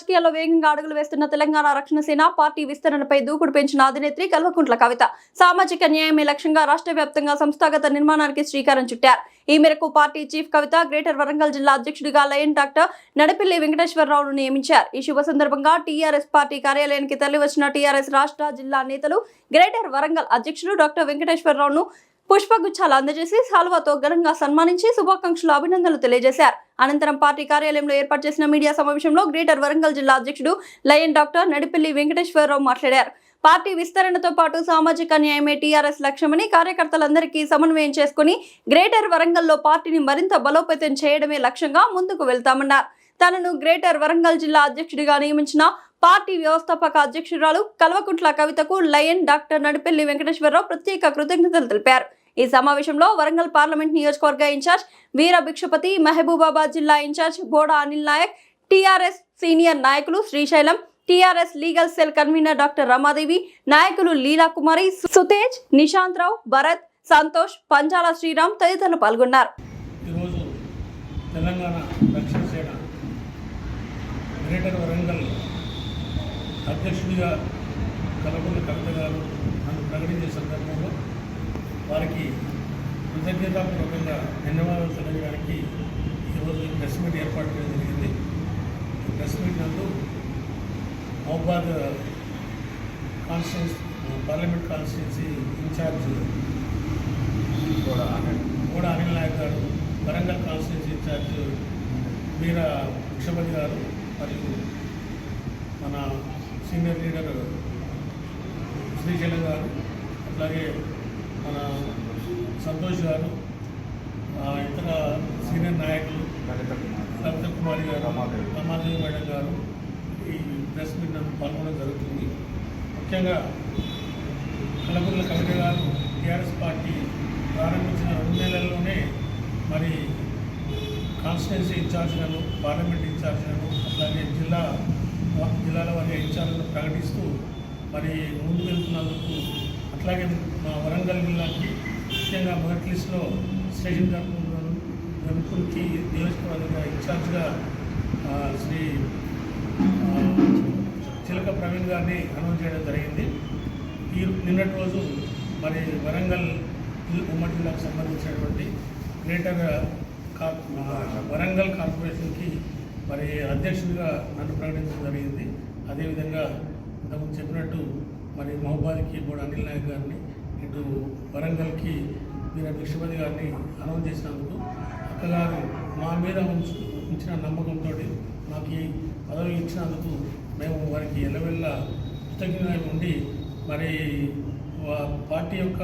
రాజకీయాల్లో వేగంగా అడుగులు వేస్తున్న తెలంగాణ రక్షణ సేన పార్టీ విస్తరణపై దూకుడు పెంచిన అధినేత్రి కల్వకుంట్ల కవిత సామాజిక న్యాయమే లక్ష్యంగా రాష్ట్ర వ్యాప్తంగా సంస్థాగత నిర్మాణానికి శ్రీకారం చుట్టారు. ఈ మేరకు పార్టీ చీఫ్ కవిత గ్రేటర్ వరంగల్ జిల్లా అధ్యక్షుడిగా లయన్ డాక్టర్ నడిపిల్లి వెంకటేశ్వరరావును నియమించారు. ఈ శుభ సందర్భంగా టీఆర్ఎస్ పార్టీ కార్యాలయానికి తరలివచ్చిన టీఆర్ఎస్ రాష్ట్ర జిల్లా నేతలు గ్రేటర్ వరంగల్ అధ్యక్షుడు డాక్టర్ వెంకటేశ్వరరావును పుష్పగుచ్చాలు అందజేసి సాల్వాతో ఘనంగా సన్మానించి శుభాకాంక్షలు అభినందనలు తెలియజేశారు. అనంతరం పార్టీ కార్యాలయంలో ఏర్పాటు చేసిన మీడియా సమావేశంలో గ్రేటర్ వరంగల్ జిల్లా అధ్యక్షుడు లయన్ డాక్టర్ నడిపిల్లి వెంకటేశ్వరరావు మాట్లాడారు. పార్టీ విస్తరణతో పాటు సామాజిక న్యాయమే టీఆర్ఎస్ లక్ష్యమని కార్యకర్తలందరికీ సమన్వయం చేసుకుని గ్రేటర్ వరంగల్లో పార్టీని మరింత బలోపేతం చేయడమే లక్ష్యంగా ముందుకు వెళ్తామన్నారు. తనను గ్రేటర్ వరంగల్ జిల్లా అధ్యక్షుడిగా నియమించిన పార్టీ వ్యవస్థాపక అధ్యక్షురాలు కల్వకుంట్ల కవితకు లయన్ డాక్టర్ నడిపెల్లి వెంకటేశ్వరరావు ప్రత్యేక కృతజ్ఞతలు తెలిపారు. ఈ సమావేశంలో వరంగల్ పార్లమెంట్ నియోజకవర్గ ఇన్ఛార్జ్ వీర భిక్షపతి, మహబూబాబాద్ జిల్లా incharge Boda Anil Nayak, TRS senior నాయకులు Srisailam, TRS legal cell convener doctor Ramadevi, నాయకులు లీలా కుమారి, సుతేజ్, నిశాంత్ రావు, భరత్, సంతోష్, పంచాల శ్రీరామ్ తదితరులు పాల్గొన్నారు. ఈరోజు తెలంగాణ రక్షణ సేన గ్రేటర్ వరంగల్ అధ్యక్షుడిగా కల్వకుంట్ల కవిత గారు నన్ను ప్రకటించే సందర్భంలో వారికి కృతజ్ఞతాపూర్వకంగా ధన్యవాదాలు తెలియడానికి ఈరోజు ప్రెస్ మీట్ ఏర్పాటు చేయడం జరిగింది. ఈ ప్రెస్ మీట్ నందు Mahabubabad parliament constituency incharge Boda Anil Nayak గారు, వరంగల్ కాన్స్టిట్యున్సీ ఇన్ఛార్జ్ వీర భిక్షపతి గారు మరియు మన సీనియర్ లీడర్ శ్రీశైలం గారు, అట్లాగే మన సంతోష్ గారు, ఇతర సీనియర్ నాయకులు లలిత కుమారి గారు, రమాదేవి మేడం గారు ఈ ప్రెస్ మీట్ పాల్గొనడం జరుగుతుంది. ముఖ్యంగా కల్వకుంట్ల కవిత గారు టీఆర్ఎస్ పార్టీ ప్రారంభించిన 2 నెలల్లోనే మరి కాన్స్టిట్యున్సీ ఇన్ఛార్జ్లను, పార్లమెంట్ ఇన్ఛార్జ్లను, అట్లాగే జిల్లాల వారి ఇన్ఛార్జ్లను ప్రకటిస్తూ మరి ముందుకు వెళ్తున్నందుకు, అట్లాగే మా వరంగల్ జిల్లాకి ముఖ్యంగా మొదటి లిస్టులో స్టేషన్ గణపూర్కి నియోజకవర్గ ఇన్ఛార్జ్గా శ్రీ చిలక ప్రవీణ్ గారిని అనౌన్స్ చేయడం జరిగింది. నిన్నటి రోజు మరి వరంగల్ ఉమ్మడి జిల్లాకు సంబంధించినటువంటి గ్రేటర్ వరంగల్ కార్పొరేషన్కి మరి అధ్యక్షుడిగా నన్ను ప్రకటించడం జరిగింది. అదేవిధంగా ఇంతకుముందు చెప్పినట్టు మరి మహబూబాద్కి బోడా అనిల్ నాయక్ గారిని, ఇటు వరంగల్కి వీర భిక్షపతి గారిని అనౌన్స్ చేసినందుకు అక్కగారు మా మీద ఉంచిన నమ్మకంతో మాకు ఈ పదవి ఇచ్చినందుకు మేము వారికి ఎల్లవెల్ల కృతజ్ఞతగా ఉండి మరి పార్టీ యొక్క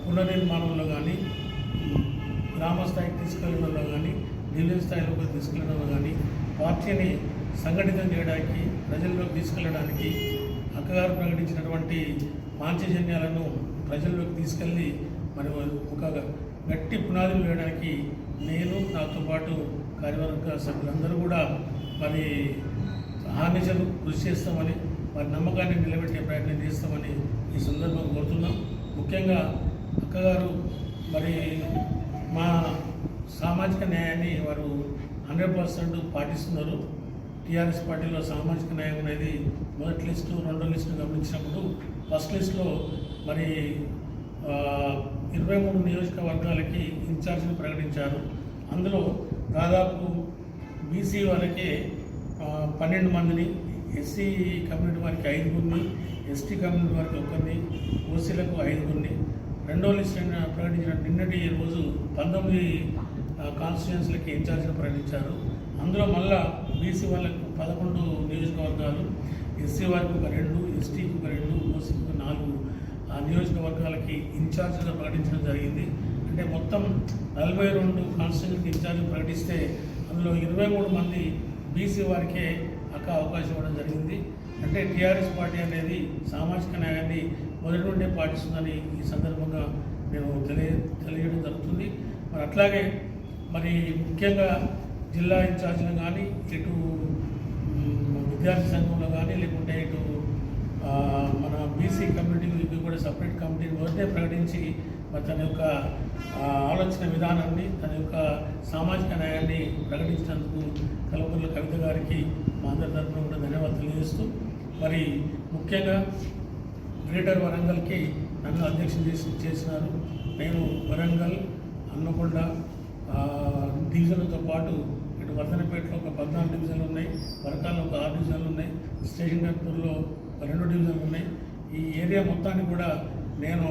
పునర్నిర్మాణంలో కానీ, గ్రామ స్థాయికి తీసుకెళ్లడంలో కానీ, ఢిల్లీ స్థాయిలోకి తీసుకెళ్లడంలో కానీ, పార్టీని సంఘటితం చేయడానికి, ప్రజల్లోకి తీసుకెళ్లడానికి అక్కగారు ప్రకటించినటువంటి పాంచజన్యాలను ప్రజల్లోకి తీసుకెళ్ళి మరి ఒక గట్టి పునాదులు వేయడానికి నేను, నాతో పాటు కార్యవర్గ సభ్యులందరూ కూడా మరి హామీలు కృషి చేస్తామని, వారి నమ్మకాన్ని నిలబెట్టే ప్రయత్నం చేస్తామని ఈ సందర్భంగా కోరుతున్నాం. ముఖ్యంగా అక్కగారు మరి మా సామాజిక న్యాయాన్ని వారు 100% పాటిస్తున్నారు. టీఆర్ఎస్ పార్టీలో సామాజిక న్యాయం అనేది మొదటి లిస్టు, 2వ లిస్టు గమనించినప్పుడు ఫస్ట్ లిస్టులో మరి 23 నియోజకవర్గాలకి ఇన్ఛార్జిని ప్రకటించారు. అందులో దాదాపు బీసీ వారికి 12 మందిని, ఎస్సీ కమ్యూనిటీ వారికి 5గురిని, ఎస్టీ కమ్యూనిటీ వారికి 1, ఓసీలకు 5గురిని, 2వ లిస్ట్ ప్రకటించిన నిన్నటి రోజు 19 కాన్స్టిట్యున్సీలకి ఇన్ఛార్జిని ప్రకటించారు. అందులో మళ్ళా బీసీ వాళ్ళకు 11 నియోజకవర్గాలు, ఎస్సీ వారికి ఒక 2, ఎస్టీకి ఒక 2, ఓసీకి ఒక 4 నియోజకవర్గాలకి ఇన్ఛార్జిగా ప్రకటించడం జరిగింది. అంటే మొత్తం 42 కాన్స్టిట్యున్సీకి ఇన్ఛార్జ్ ప్రకటిస్తే అందులో 23 మంది బీసీ వారికే అవకాశం ఇవ్వడం జరిగింది. అంటే టీఆర్ఎస్ పార్టీ అనేది సామాజిక న్యాయాన్ని మొదటి నుండే పాటిస్తుందని ఈ సందర్భంగా మేము తెలియజేయడం జరుగుతుంది. మరి అట్లాగే మరి ముఖ్యంగా జిల్లా ఇన్ఛార్జీలు కానీ, ఇటు విద్యార్థి సంఘంలో కానీ, లేకుంటే ఇటు మన బీసీ కమ్యూనిటీకి కూడా సపరేట్ కమిటీని మొదటే ప్రకటించి మరి తన యొక్క ఆలోచన విధానాన్ని, తన యొక్క సామాజిక న్యాయాన్ని ప్రకటించినందుకు కల్వకుంట్ల కవిత గారికి మా అందరి తరఫున కూడా ధన్యవాదాలు తెలియజేస్తూ, మరి ముఖ్యంగా గ్రేటర్ వరంగల్కి నన్ను అధ్యక్షం చేసినారు. నేను వరంగల్, హన్మకొండ డివిజన్లతో పాటు ఇటు వర్ధనపేటలో ఒక 14 డివిజన్లు ఉన్నాయి, వరకాల్లో ఒక 6 డివిజన్లు ఉన్నాయి, స్టేషన్ గన్పూర్లో 2 డివిజన్లు ఉన్నాయి. ఈ ఏరియా మొత్తాన్ని కూడా నేను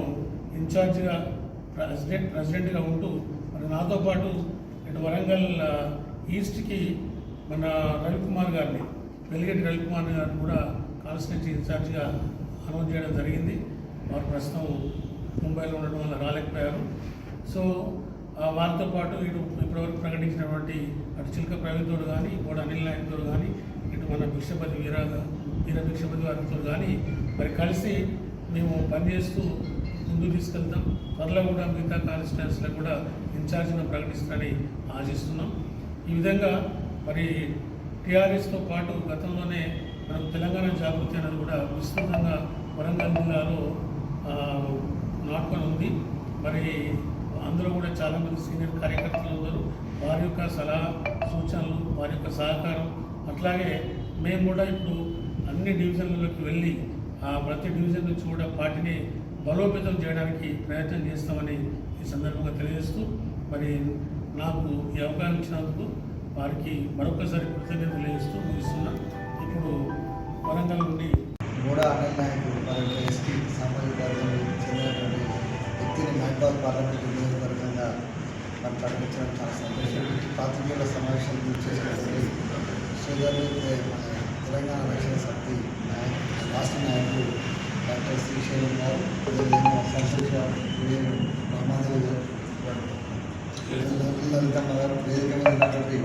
ఇన్ఛార్జిగా ప్రెసిడెంట్గా ఉంటూ మరి నాతో పాటు ఇటు వరంగల్ ఈస్ట్కి మన రవికుమార్ గారిని, వెలిగేటి రవికుమార్ గారిని కూడా కాన్స్టిట్యూన్సీ ఇన్ఛార్జిగా అనౌన్స్ చేయడం జరిగింది. వారు ప్రస్తుతం ముంబైలో ఉండడం వల్ల రాలేకపోయారు. సో వారితో పాటు ఇప్పటివరకు ప్రకటించినటువంటి అటు చిలక ప్రవీణ్తోడు కానీ, కూడా అనిల్ నాయక్తో కానీ, ఇటు మన భిక్షపతి వీర భిక్షపతి వారితో కానీ మరి కలిసి మేము పనిచేస్తూ ముందుకు తీసుకెళ్తాం. త్వరలో కూడా మిగతా కాన్స్టిట్యున్సీలో కూడా ఇన్ఛార్జిగా ప్రకటిస్తారని ఆశిస్తున్నాం. ఈ విధంగా మరి టీఆర్ఎస్తో పాటు గతంలోనే మనకు తెలంగాణ జాగృతి అనేది కూడా విస్తృతంగా వరంగల్ జిల్లాలో నాటుకొని ఉంది. మరి అందులో కూడా చాలామంది సీనియర్ కార్యకర్తలు ఉన్నారు. వారి యొక్క సలహా సూచనలు, వారి యొక్క సహకారం, అట్లాగే మేము కూడా ఇప్పుడు అన్ని డివిజన్లలోకి వెళ్ళి ప్రతి డివిజన్ నుంచి కూడా పార్టీని బలోపేతం చేయడానికి ప్రయత్నం చేస్తామని ఈ సందర్భంగా తెలియజేస్తూ, మరి నాకు ఈ అవకాశం ఇచ్చినందుకు వారికి మరొకసారి కృతజ్ఞతలు తెలియజేస్తూ ముగిస్తున్నా. ఇప్పుడు వరంగల్ నుండి కూడా అనిల్ నాయకుడు మరి ఎస్టీ సామాజిక వర్గానికి చెందినటువంటి వ్యక్తిని మహబాద్ పార్లమెంటు నియోజకవర్గంగా మనం ప్రకటించడం చాలా సంతోషం. పాత్రికేయుల సమావేశాలు చేసినటువంటి సోదరులు మన తెలంగాణ రక్షణ సమితి రాష్ట్ర నాయకులు డాక్టర్ శ్రీశైలం గారు, సంతోష్ గారు, రామాదేవి గారు, లలితమ్మ గారు, వేదిక మీద ఉన్నటువంటి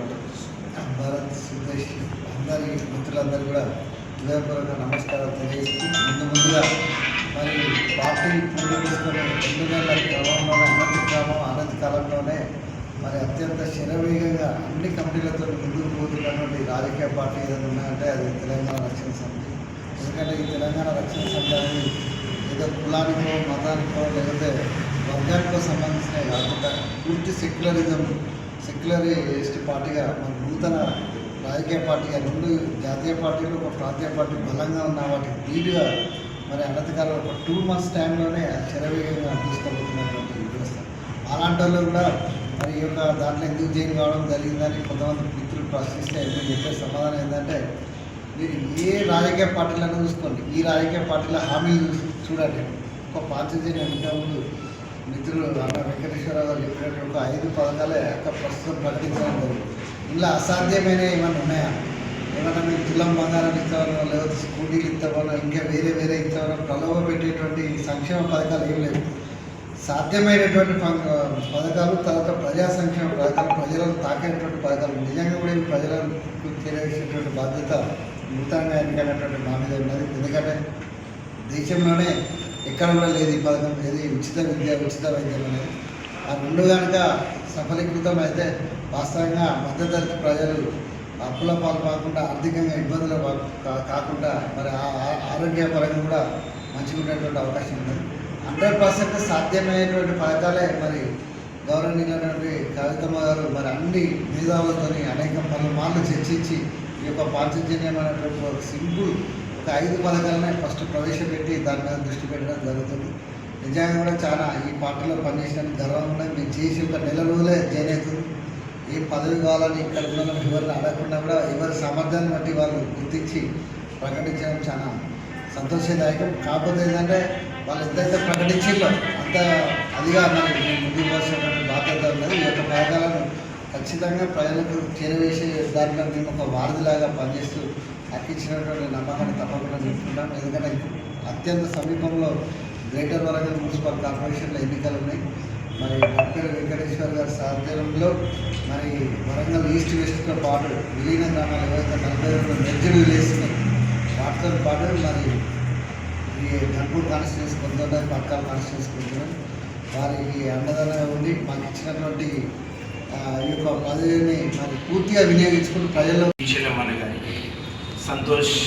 భారత్ సుదేశ్ అందరి మిత్రులందరూ కూడా హృదయపూర్వక నమస్కారాలు తెలియజేస్తూ, ముందుగా మరి పార్టీ పూర్తి చేసుకుని 2 నెలల క్రమంలోనే అనతి కాలంలోనే మరి అత్యంత శరవేగంగా అన్ని కమిటీలతో ముందుకు పోతున్నటువంటి రాజకీయ పార్టీ ఏదైనా ఉన్నాయంటే అది తెలంగాణ రక్షణ సమితి. ఎందుకంటే ఈ తెలంగాణ రక్షణ సమితి అనేది ఏదో కులానికో, మతానికో, లేకపోతే వర్గానికో సంబంధించినవి కాకుండా పూర్తి సెక్యులరిస్ట్ పార్టీగా మన నూతన రాజకీయ పార్టీగా 2 జాతీయ పార్టీలు, ఒక ప్రాంతీయ పార్టీ బలంగా ఉన్న వాటికి లీడ్గా మరి అనతికాలం ఒక 2 months టైంలోనే శరవేగంగా తీసుకెళ్తున్నటువంటి వ్యవస్థ. అలాంటి వాళ్ళు కూడా మరి ఈ యొక్క దాంట్లో ఎందుకు జైలు కావడం జరిగిందని కొంతమంది మిత్రులు ప్రశ్నిస్తే ఎందుకు చెప్పే సమాధానం ఏంటంటే, మీరు ఏ రాజకీయ పార్టీలను చూసుకోండి, ఈ రాజకీయ పార్టీల హామీలు చూడండి. ఒక పార్టీ ఇంతకుముందు మిత్రులు అన్న వెంకటేశ్వరరావు గారు చెప్పినట్టు ఒక 5 పథకాలే ప్రస్తుతం ప్రకటించడం జరిగింది. ఇలా అసాధ్యమైన ఏమైనా ఉన్నాయా? ఏమన్నా మీకు తులం బంగారం ఇస్తామనో, లేకపోతే స్కూటీలు ఇస్తామనో, ఇంకా వేరే ఇస్తామనో ప్రలోభ పెట్టేటువంటి సంక్షేమ పథకాలు ఏం లేవు. సాధ్యమైనటువంటి పథకాలు, తర్వాత ప్రజా సంక్షేమ పథకాలు, ప్రజలను తాకేటువంటి పథకాలు, నిజంగా కూడా ఇవి ప్రజలకు చేరేసేటువంటి బాధ్యత నూతనంగా ఎన్నికైనటువంటి మా మీద ఉన్నది. ఎందుకంటే దేశంలోనే ఎక్కడ కూడా లేదు ఈ పథకం, ఏది ఉచిత విద్య, ఉచిత వైద్యం అనేది. ఆ 2 కనుక సఫలీకృతం అయితే వాస్తవంగా మధ్యతరగతి ప్రజలు అప్పుల పాలు కాకుండా, ఆర్థికంగా ఇబ్బందులు కాకుండా మరి ఆరోగ్యపరంగా కూడా మంచిగా ఉండేటువంటి అవకాశం ఉన్నది. 100% సాధ్యమయ్యేటువంటి పథకాలే మరి గౌరవనీయులైనటువంటి కవితమ్మ గారు మరి అన్ని మేధావులతో అనేక పలుమార్లు చర్చించి ఈ యొక్క పాంచజన్యమైనటువంటి ఒక సింపుల్ ఒక 5 పథకాలనే ఫస్ట్ ప్రవేశపెట్టి దాని మీద దృష్టి పెట్టడం జరుగుతుంది. నిజంగా కూడా చాలా ఈ పార్టీలో పనిచేసిన గర్వం కూడా మేము చేసి ఒక 1 నెల రోజులే జాయిన్ అవుతుంది. ఏ పదవి కావాలని ఇక్కడ ఉన్న ఎవరిని అడగకుండా కూడా ఎవరి సామర్థ్యాన్ని బట్టి వాళ్ళు గుర్తించి ప్రకటించడం చాలా సంతోషదాయకం. కాకపోతే ఏంటంటే వాళ్ళు ఎంతైతే ప్రకటించిందో అంత అదిగా మరి ముందుకు పోవాల్సినటువంటి బాధ్యత ఉన్నది. ఈ యొక్క పథకాలను ఖచ్చితంగా ప్రజలకు చేరవేసే దాంట్లో మేము ఒక వారధిలాగా పనిచేస్తూ అక్కించినటువంటి నమ్మకాన్ని తప్పకుండా చెప్తున్నాం. ఎందుకంటే అత్యంత సమీపంలో గ్రేటర్ వరంగల్ మున్సిపల్ కార్పొరేషన్లో ఎన్నికలు ఉన్నాయి. మరి డాక్టర్ వెంకటేశ్వర్ గారి సాధ్యంలో మరి వరంగల్ ఈస్ట్ వెస్ట్తో పాటు విలీన గ్రామాలు ఏవైతే 42 మెర్జ్డ్ విలేజ్ వాటితో పాటు మరి ఈ గన్పూర్ కాన్స్టిట్యూన్సీ కొంతమంది పక్కన కాన్స్టిట్యూన్సీ కొంటున్నాం. వారికి అండదండగా ఉండి మాకు ఇచ్చినటువంటి ఈ యొక్క పదవిని మరి పూర్తిగా వినియోగించుకుని ప్రజల్లో శ్రీశైలమ్మ గారికి, సంతోష్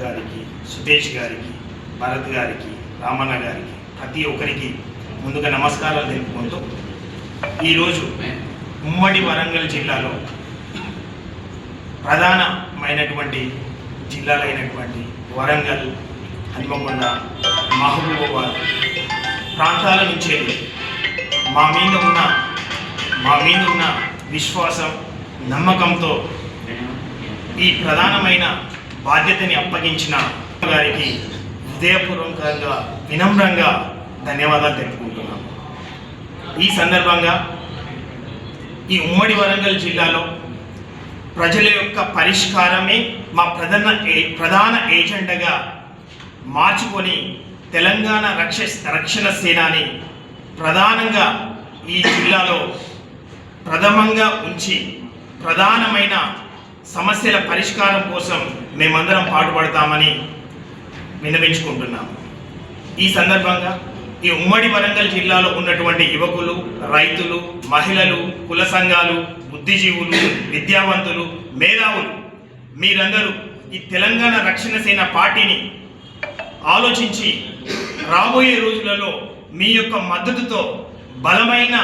గారికి, సుదేశ్ గారికి, భరత్ గారికి, రామన్న గారికి, ప్రతి ఒక్కరికి ముందుగా నమస్కారాలు తెలుపుకుంటూ ఈరోజు ఉమ్మడి వరంగల్ జిల్లాలో ప్రధానమైనటువంటి జిల్లాలైనటువంటి వరంగల్, హన్మకొండ, మహబూబాబాద్ ప్రాంతాల నుంచి మా మీద ఉన్న విశ్వాసం, నమ్మకంతో ఈ ప్రధానమైన బాధ్యతని అప్పగించిన గారికి హృదయపూర్వకంగా వినమ్రంగా ధన్యవాదాలు తెలుపుకుంటున్నాం. ఈ సందర్భంగా ఈ ఉమ్మడి వరంగల్ జిల్లాలో ప్రజల యొక్క పరిష్కారమే మా ప్రధాన ఏజెండాగా మార్చుకొని తెలంగాణ రక్షణ సేనాని ప్రధానంగా ఈ జిల్లాలో ప్రథమంగా ఉంచి ప్రధానమైన సమస్యల పరిష్కారం కోసం మేమందరం పాటుపడతామని విన్నవించుకుంటున్నాము. ఈ సందర్భంగా ఈ ఉమ్మడి వరంగల్ జిల్లాలో ఉన్నటువంటి యువకులు, రైతులు, మహిళలు, కుల సంఘాలు, బుద్ధిజీవులు, విద్యావంతులు, మేధావులు మీరందరూ ఈ తెలంగాణ రక్షణ సేన పార్టీని ఆలోచించి రాబోయే రోజులలో మీ యొక్క మద్దతుతో బలమైన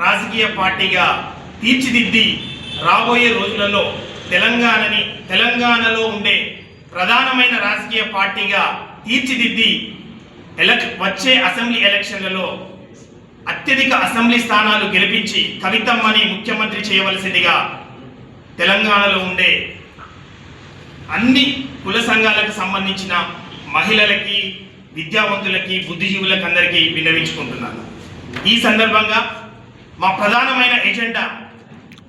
రాజకీయ పార్టీగా తీర్చిదిద్ది రాబోయే రోజులలో తెలంగాణలో ఉండే ప్రధానమైన రాజకీయ పార్టీగా తీర్చిదిద్ది వచ్చే అసెంబ్లీ ఎలక్షన్లలో అత్యధిక అసెంబ్లీ స్థానాలు గెలిపించి కవితమ్మని ముఖ్యమంత్రి చేయవలసిందిగా తెలంగాణలో ఉండే అన్ని కుల సంఘాలకు సంబంధించిన మహిళలకి, విద్యావంతులకి, బుద్ధిజీవులకు అందరికీ విన్నవించుకుంటున్నాను. ఈ సందర్భంగా మా ప్రధానమైన ఎజెండా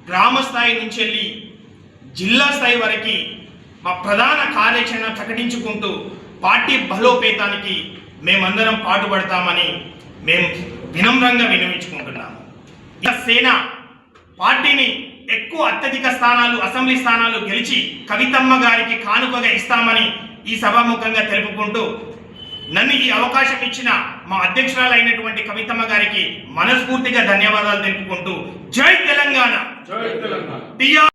గ్రామ స్థాయి నుంచి వెళ్ళి జిల్లా స్థాయి వరకు మా ప్రధాన కార్యాచరణ ప్రకటించుకుంటూ పార్టీ బలోపేతానికి మేమందరం పాటుపడతామని మేము వినమ్రంగా విన్నవించుకుంటున్నాము. ఈ సేన పార్టీని ఎక్కువ అత్యధిక స్థానాలు, అసెంబ్లీ స్థానాలు గెలిచి కవితమ్మ గారికి కానుకగా ఇస్తామని ఈ సభాముఖంగా తెలుపుకుంటూ నన్ను ఈ అవకాశం ఇచ్చిన మా అధ్యక్షురాలు అయినటువంటి కవితమ్మ గారికి మనస్ఫూర్తిగా ధన్యవాదాలు తెలుపుకుంటూ జై తెలంగాణ.